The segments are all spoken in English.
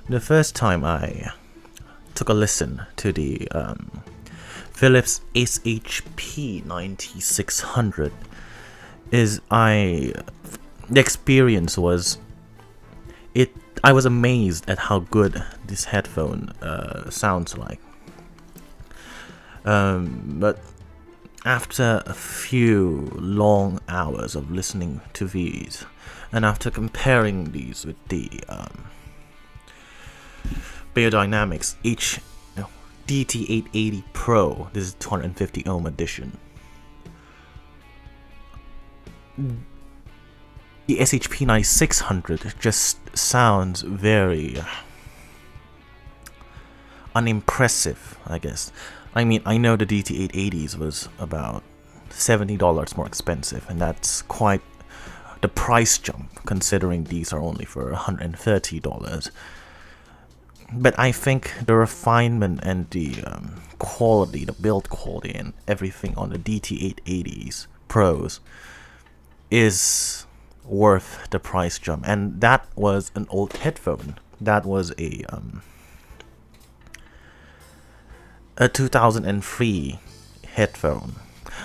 The first time I took a listen to the Philips SHP9600 the experience was I was amazed at how good this headphone sounds like. But after a few long hours of listening to these, and after comparing these with the Biodynamics DT880 Pro, this is 250 ohm edition, the SHP9600 just sounds very unimpressive, I guess. I mean, I know the DT880s was about $70 more expensive, and that's quite the price jump considering these are only for $130. But I think the refinement and the quality, the build quality and everything on the DT880s Pros is worth the price jump. And that was an old headphone. That was a 2003 headphone.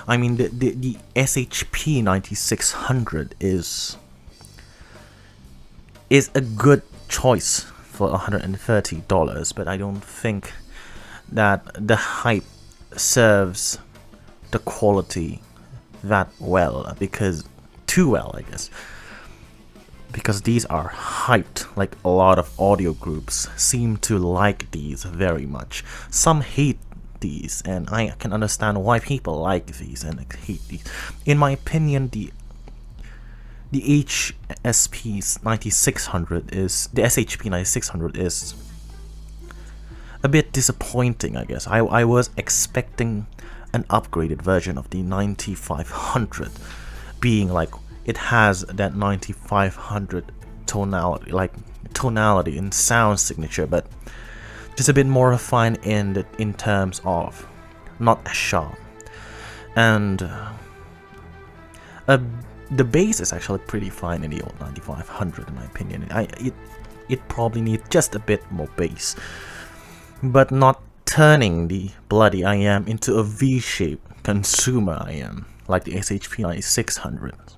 I mean, the SHP9600 is a good choice for $130, but I don't think that the hype serves the quality that well, too well, I guess, because these are hyped. Like, a lot of audio groups seem to like these very much. Some hate these, and I can understand why people like these and hate these. In my opinion, the SHP9600 is a bit disappointing, I guess. I was expecting an upgraded version of the 9500, being like it has that 9500 tonality and sound signature, but just a bit more refined in terms of not as sharp. And the bass is actually pretty fine in the old 9500, in my opinion. It probably needs just a bit more bass, but not turning the bloody IM into a V-shaped consumer IM like the SHP9600.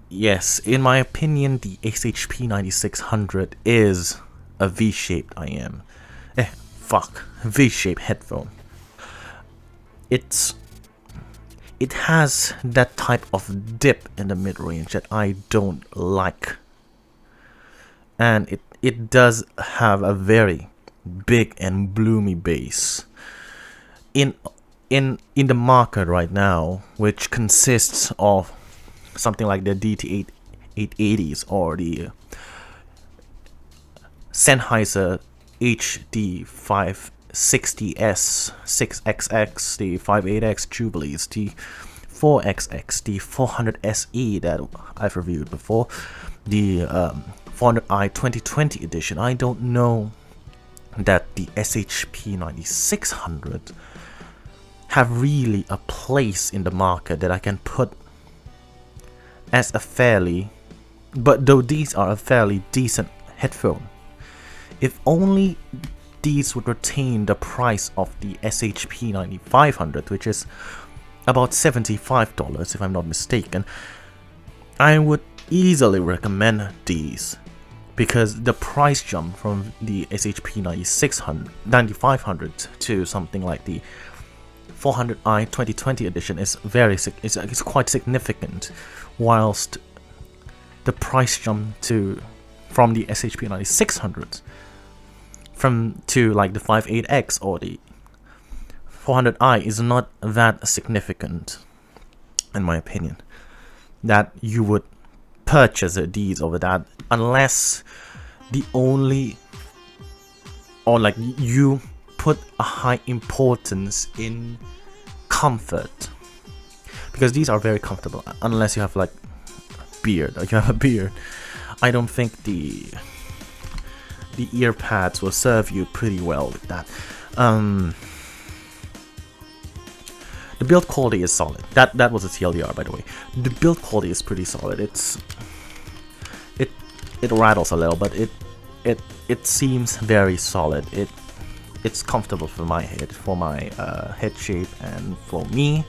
Yes, in my opinion, the SHP9600 is a V-shaped IM. V-shaped headphone. It has that type of dip in the mid-range that I don't like. And it does have a very big and bloomy bass. In the market right now, which consists of something like the DT880s or the Sennheiser HD560S 6XX, the 58X Jubilees, the 4XX, the 400 SE that I've reviewed before, the 400i 2020 edition. I don't know that the SHP9600 have really a place in the market that I can put as a but though these are a fairly decent headphone. If only these would retain the price of the SHP9500, which is about $75 if I'm not mistaken, I would easily recommend these, because the price jump from the SHP9500 to something like the 400i 2020 edition is quite significant, whilst the price jump from the SHP9600 to like the 58X or the 400i is not that significant, in my opinion, that you would purchase these over that, unless you put a high importance in comfort, because these are very comfortable. Unless you have like beard, or you have a beard, I don't think the ear pads will serve you pretty well with that. The build quality is solid. That was a TLDR, by the way. The build quality is pretty solid. it rattles a little, but it seems very solid. It's comfortable for my head, head shape, and for me,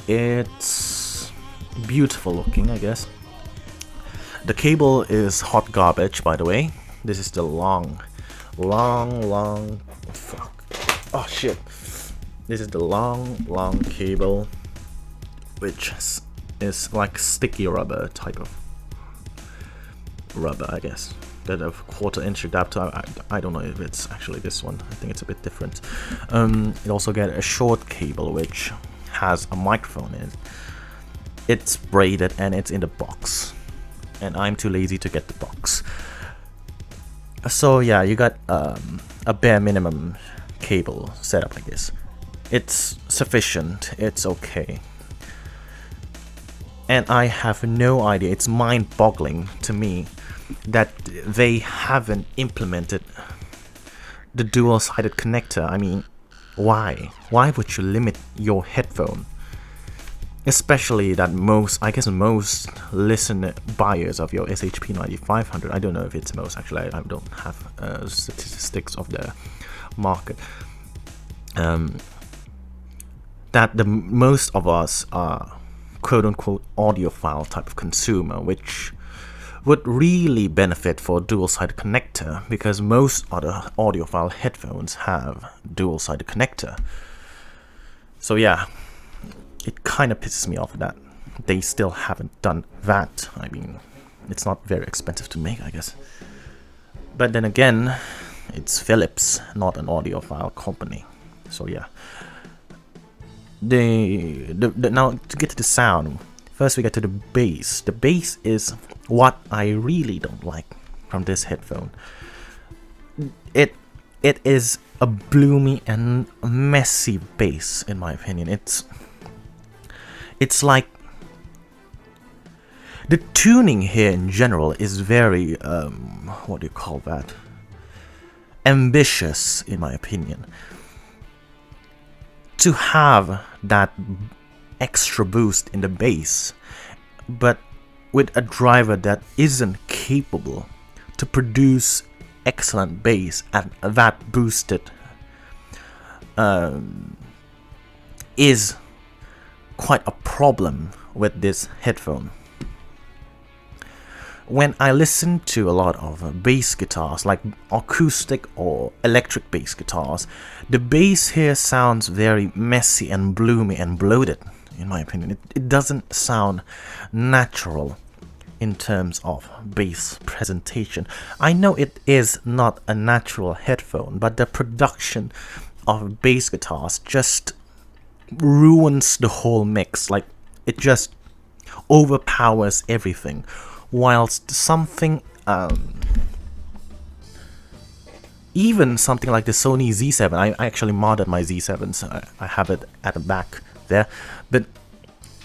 it's beautiful looking, I guess. The cable is hot garbage, by the way. This is the long, fuck. Oh shit. This is the long cable, which is like sticky rubber type of rubber, I guess. That a 1/4-inch adapter. I don't know if it's actually this one. I think it's a bit different. It also get a short cable which has a microphone in it. It's braided and it's in the box, and I'm too lazy to get the box. So yeah, you got a bare minimum cable setup, I guess. It's sufficient, it's okay. And I have no idea, it's mind-boggling to me that they haven't implemented the dual-sided connector. I mean, why? Why would you limit your headphone? Especially that most listener buyers of your SHP9500, I don't know if it's most, actually I don't have statistics of the market, that the most of us are quote-unquote audiophile type of consumer, which would really benefit for dual-sided connector, because most other audiophile headphones have dual-sided connector. So yeah, it kind of pisses me off that they still haven't done that. I mean, it's not very expensive to make, I guess. But then again, it's Philips, not an audiophile company. So yeah. Now to get to the sound, first we get to the bass. The bass is what I really don't like from this headphone. It is a bloomy and messy bass, in my opinion. It's like the tuning here in general is very what do you call that? Ambitious, in my opinion. To have that extra boost in the bass, but with a driver that isn't capable to produce excellent bass at that boosted is quite a problem with this headphone. When I listen to a lot of bass guitars, like acoustic or electric bass guitars, the bass here sounds very messy and bloomy and bloated, in my opinion. It doesn't sound natural in terms of bass presentation. I know it is not a natural headphone, but the production of bass guitars just ruins the whole mix. Like, it just overpowers everything. Whilst something, even something like the Sony Z7, I actually modded my Z7s, I have it at the back there, but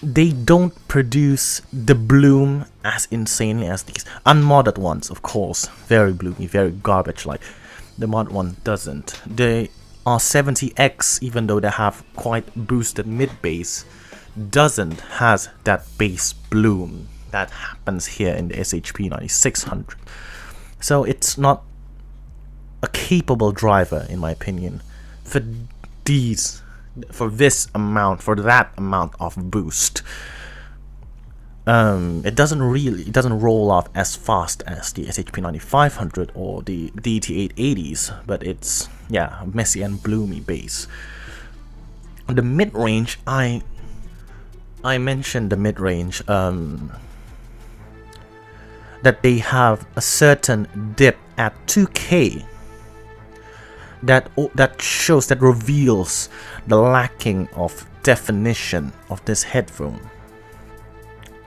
they don't produce the bloom as insanely as these unmodded ones, of course. Very bloomy, very garbage-like. The mod one doesn't. The R70X, even though they have quite boosted mid-bass, doesn't has that bass bloom that happens here in the SHP9600. So it's not a capable driver, in my opinion, for that amount of boost. It doesn't roll off as fast as the SHP9500 or the DT880s, but it's, yeah, messy and bloomy bass. The mid-range, I mentioned the mid-range, that they have a certain dip at 2K that reveals the lacking of definition of this headphone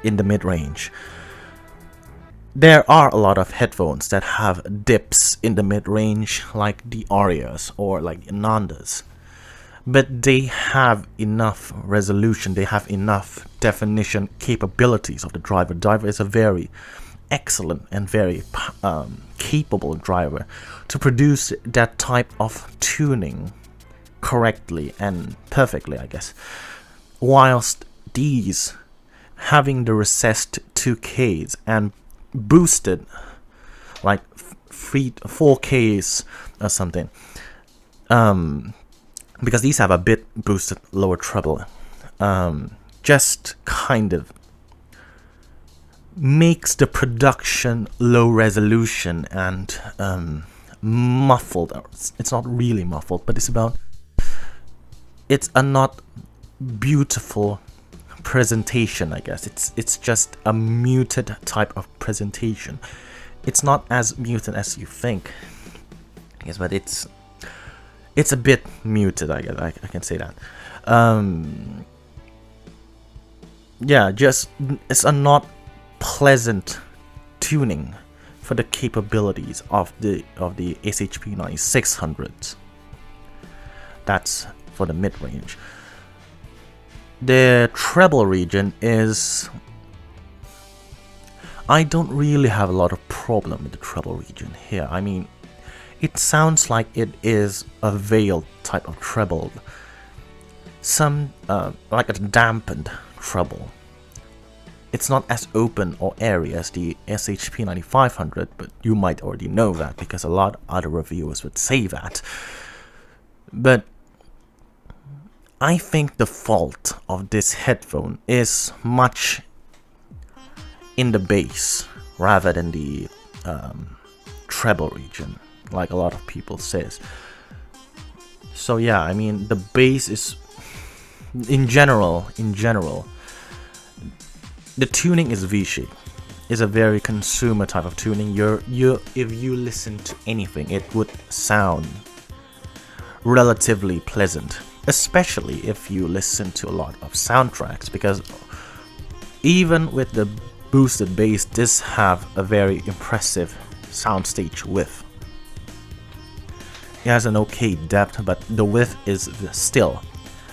in the mid-range. There are a lot of headphones that have dips in the mid-range, like the Arias or like Anandas, but they have enough resolution, they have enough definition capabilities of the driver. The driver is a very excellent and very capable driver to produce that type of tuning correctly and perfectly, I guess. Whilst these, having the recessed 2Ks and boosted like 4Ks or something. Because these have a bit boosted lower treble. Just kind of makes the production low resolution and muffled. It's not really muffled, but it's a not beautiful presentation, I guess. It's just a muted type of presentation. It's not as muted as you think. Yes, but it's a bit muted, I guess. I can say that. Yeah, just it's a not pleasant tuning for the capabilities of the SHP9600. That's for the mid-range. The treble region is... I don't really have a lot of problem with the treble region here. I mean, it sounds like it is a veiled type of treble. Some, like a dampened treble. It's not as open or airy as the SHP9500, but you might already know that because a lot of other reviewers would say that. But I think the fault of this headphone is much in the bass rather than the treble region, like a lot of people says. So yeah, I mean, the bass is in general, the tuning is V-shape. It's a very consumer type of tuning. If you listen to anything, it would sound relatively pleasant, especially if you listen to a lot of soundtracks, because even with the boosted bass, this have a very impressive soundstage width. It has an okay depth, but the width is still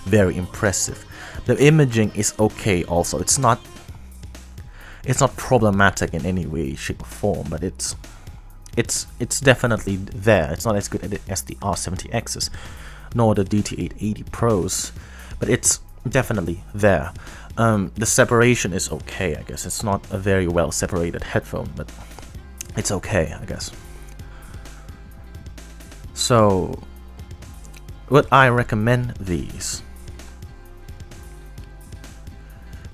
very impressive. The imaging is okay also. It's not problematic in any way, shape or form, but it's definitely there. It's not as good as the R70Xs nor the DT880 Pros, but it's definitely there. The separation is okay, I guess. It's not a very well separated headphone, but it's okay, I guess. So, would I recommend these?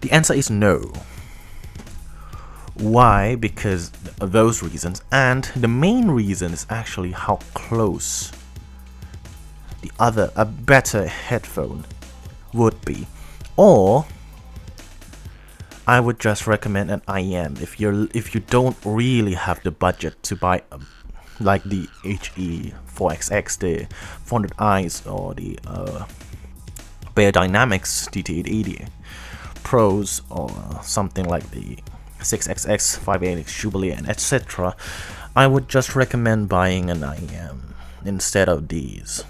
The answer is no. Why? Because of those reasons, and the main reason is actually how close a better headphone would be. Or I would just recommend an IM if you don't really have the budget to buy like the HE4XX, the 400i's, or the Bear Dynamics DT880 Pros, or something like the 6XX, 5AX Jubilee, and etc. I would just recommend buying an IM instead of these,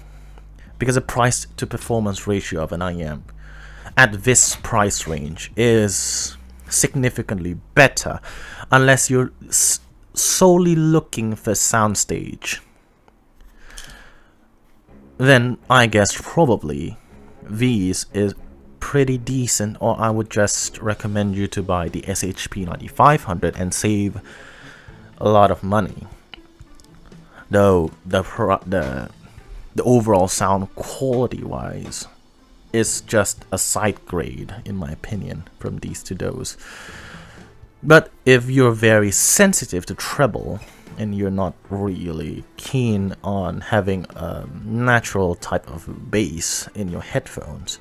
because the price to performance ratio of an IM at this price range is significantly better, unless you're solely looking for soundstage. Then I guess probably these is pretty decent, or I would just recommend you to buy the SHP9500 and save a lot of money. Though the overall sound quality wise is just a side grade, in my opinion, from these to those. But if you're very sensitive to treble and you're not really keen on having a natural type of bass in your headphones,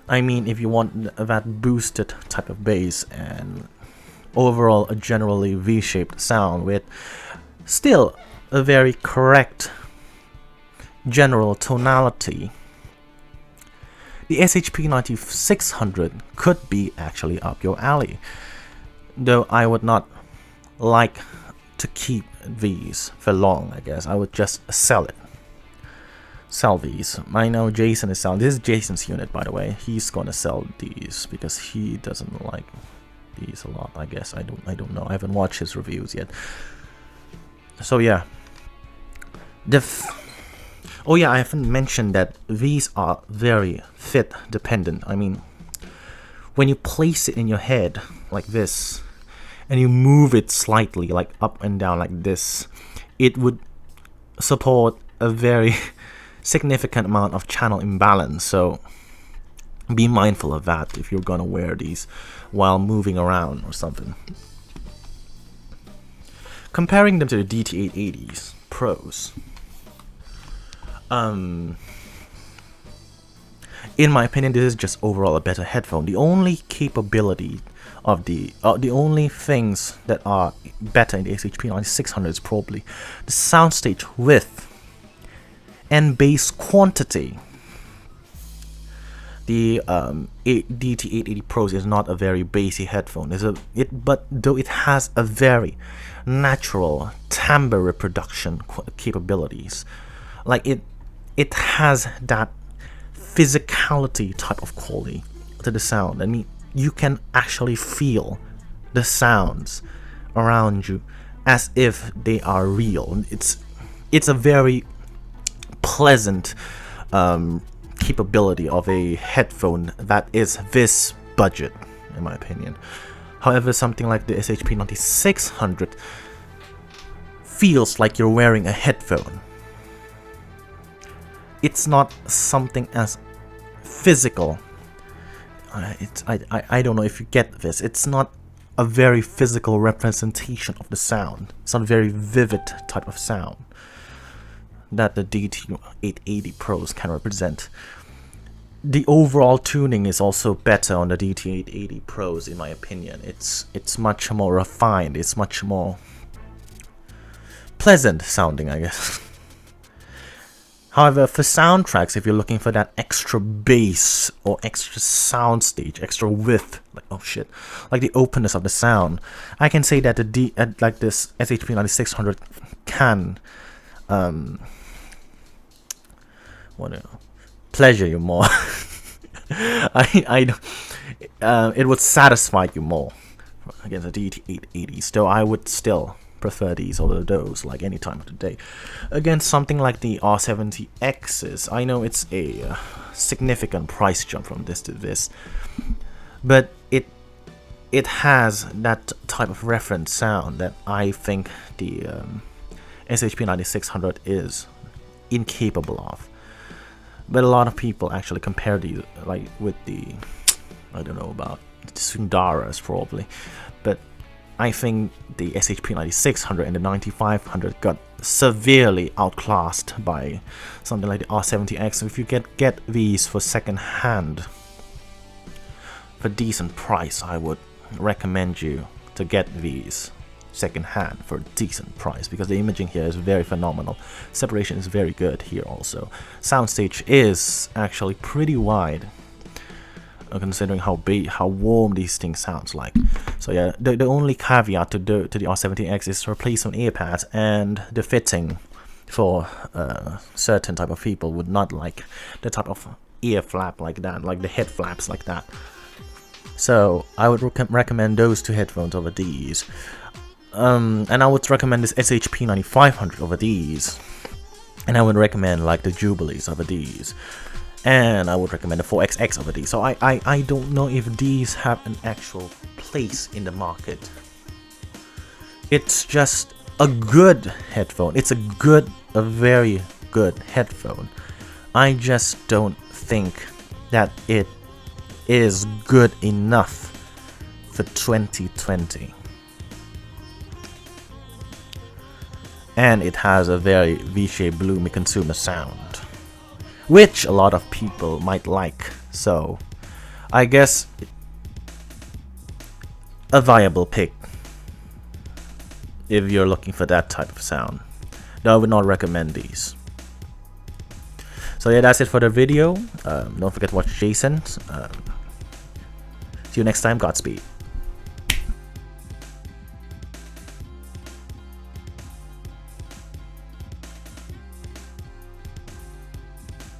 I mean, if you want that boosted type of bass and overall a generally V-shaped sound with still a very correct general tonality, the SHP9600 could be actually up your alley. Though I would not like to keep these for long, I guess. I would just sell these. I know Jason is selling. This is Jason's unit, by the way. He's gonna sell these because he doesn't like these a lot, I guess. I don't know. I haven't watched his reviews yet. So yeah. Oh yeah, I haven't mentioned that these are very fit dependent. I mean, when you place it in your head like this, and you move it slightly, like up and down like this, it would support a very significant amount of channel imbalance. So be mindful of that if you're gonna wear these while moving around or something. Comparing them to the DT880s Pros, in my opinion, this is just overall a better headphone. The only capability of the only things that are better in the SHP9600 is probably the soundstage width and bass quantity. The DT880 Pros is not a very bassy headphone. But though it has a very natural timbre reproduction capabilities, like it has that physicality type of quality to the sound. I mean, you can actually feel the sounds around you as if they are real. It's a very pleasant capability of a headphone that is this budget, in my opinion. However, something like the SHP9600 feels like you're wearing a headphone. It's not something as physical. I don't know if you get this. It's not a very physical representation of the sound. It's not a very vivid type of sound that the DT880 Pros can represent. The overall tuning is also better on the DT880 Pros, in my opinion. It's much more refined. It's much more pleasant sounding, I guess. However, for soundtracks, if you're looking for that extra bass or extra soundstage, extra width, like oh shit, like the openness of the sound, I can say that like this SHP9600 can pleasure you more. It would satisfy you more against the DT880s, though I would still prefer these over those like any time of the day. Against something like the R70Xs, I know it's a significant price jump from this to this, but it has that type of reference sound that I think the SHP9600 is incapable of. But a lot of people actually compare these like with the, I don't know about the Sundaras probably, but I think the SHP9600 and the 9500 got severely outclassed by something like the R70X. So if you get these for second hand for decent price, I would recommend you to get these second hand for a decent price, because the imaging here is very phenomenal. Separation is very good here also. Soundstage is actually pretty wide, considering how big, how warm these things sounds like. So yeah, the only caveat to the R70X is replacement earpads, and the fitting for certain type of people would not like the type of ear flap like that, like the head flaps like that. So I would recommend those two headphones over these. And I would recommend this SHP9500 over these. And I would recommend like the Jubilees over these. And I would recommend the 4XX over these. So I don't know if these have an actual place in the market. It's just a good headphone. It's a very good headphone. I just don't think that it is good enough for 2020. And it has a very V-shaped bloomy consumer sound, which a lot of people might like. So I guess a viable pick if you're looking for that type of sound. Though I would not recommend these. So yeah, that's it for the video. Don't forget to watch Jason's. See you next time. Godspeed.